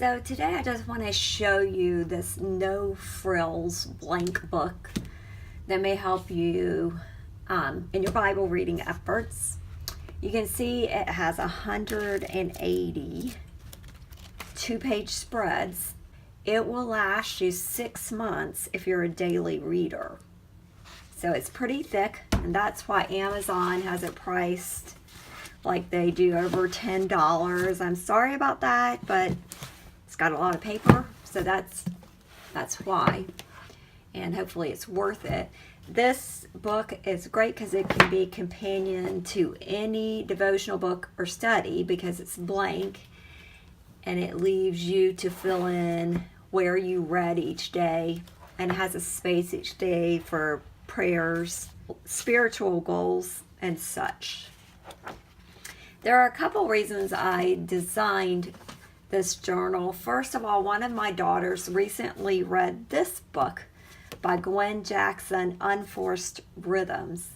So today I just want to show you this no frills blank book that may help you in your Bible reading efforts. You can see it has 180 two-page spreads. It will last you 6 months if you're a daily reader. So it's pretty thick, and that's why Amazon has it priced like they do, over $10. I'm sorry about that, but it's got a lot of paper, so that's why. And hopefully it's worth it. This book is great because it can be a companion to any devotional book or study because it's blank and it leaves you to fill in where you read each day, and it has a space each day for prayers, spiritual goals, and such. There are a couple reasons I designed this journal. First of all, one of my daughters recently read this book by Gwen Jackson, Unforced Rhythms,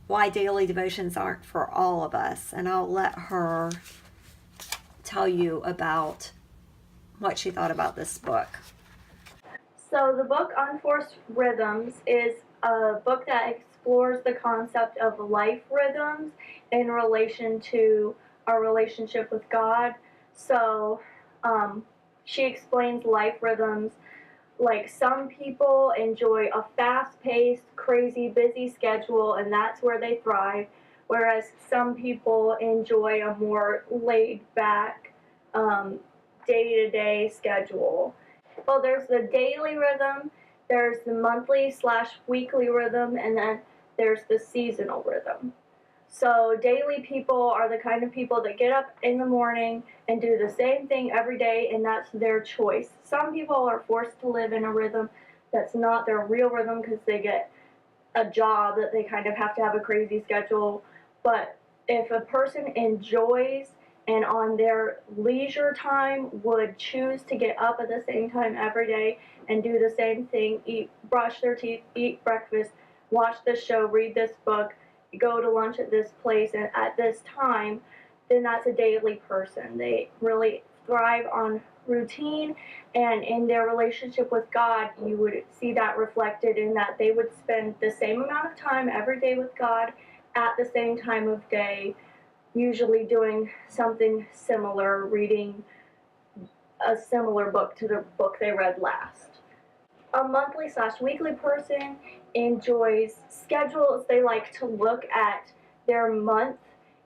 Why Daily Devotions Aren't for All of Us. And I'll let her tell you about what she thought about this book. So the book Unforced Rhythms is a book that explores the concept of life rhythms in relation to our relationship with God. So she explains life rhythms like some people enjoy a fast-paced, crazy, busy schedule, and that's where they thrive, whereas some people enjoy a more laid-back, day-to-day schedule. Well, there's the daily rhythm, there's the monthly/weekly rhythm, and then there's the seasonal rhythm. So daily people are the kind of people that get up in the morning and do the same thing every day, and that's their choice. Some people are forced to live in a rhythm that's not their real rhythm because they get a job that they kind of have to have a crazy schedule. But if a person enjoys and on their leisure time would choose to get up at the same time every day and do the same thing, brush their teeth, eat breakfast, watch this show, read this book, go to lunch at this place and at this time, then that's a daily person. They really thrive on routine, and in their relationship with God, you would see that reflected in that they would spend the same amount of time every day with God at the same time of day, usually doing something similar, reading a similar book to the book they read last. A monthly/weekly person enjoys schedules. They like to look at their month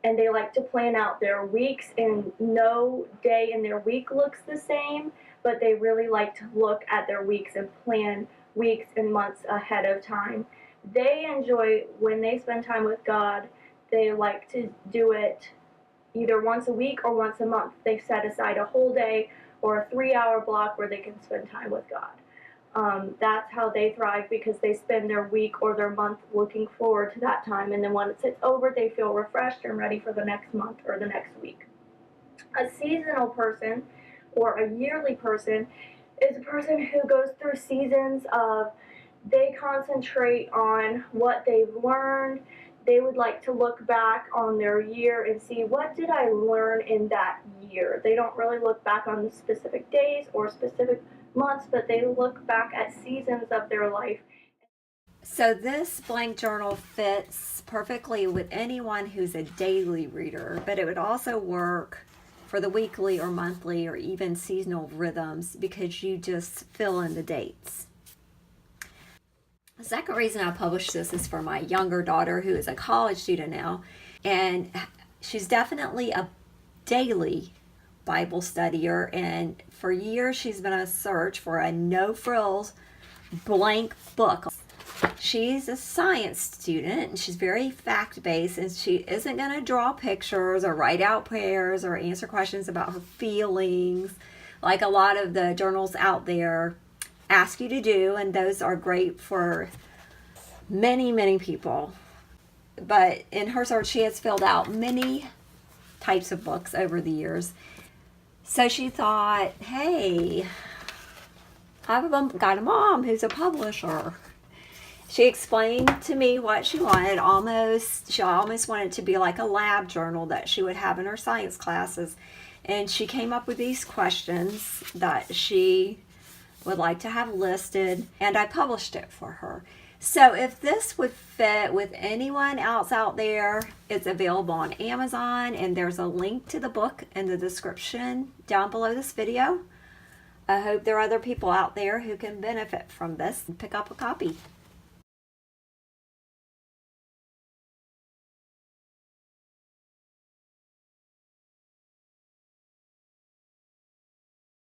and they like to plan out their weeks, and no day in their week looks the same, but they really like to look at their weeks and plan weeks and months ahead of time. They enjoy when they spend time with God. They like to do it either once a week or once a month. They set aside a whole day or a 3-hour block where they can spend time with God. That's how they thrive, because they spend their week or their month looking forward to that time, and then when it's over, they feel refreshed and ready for the next month or the next week. A seasonal person or a yearly person is a person who goes through seasons of, they concentrate on what they've learned. They would like to look back on their year and see, what did I learn in that year? They don't really look back on the specific days or specific months, but they look back at seasons of their life. So this blank journal fits perfectly with anyone who's a daily reader, but it would also work for the weekly or monthly or even seasonal rhythms because you just fill in the dates. The second reason I published this is for my younger daughter, who is a college student now, and she's definitely a daily Bible studier, and for years she's been on a search for a no-frills blank book. She's a science student and she's very fact-based, and she isn't going to draw pictures or write out prayers or answer questions about her feelings like a lot of the journals out there ask you to do, and those are great for many people. But in her search, she has filled out many types of books over the years. So she thought, hey, I've got a mom who's a publisher. She explained to me what she wanted. She almost wanted it to be like a lab journal that she would have in her science classes. And she came up with these questions that she would like to have listed, and I published it for her. So if this would fit with anyone else out there, it's available on Amazon, and there's a link to the book in the description down below this video. I hope there are other people out there who can benefit from this and pick up a copy.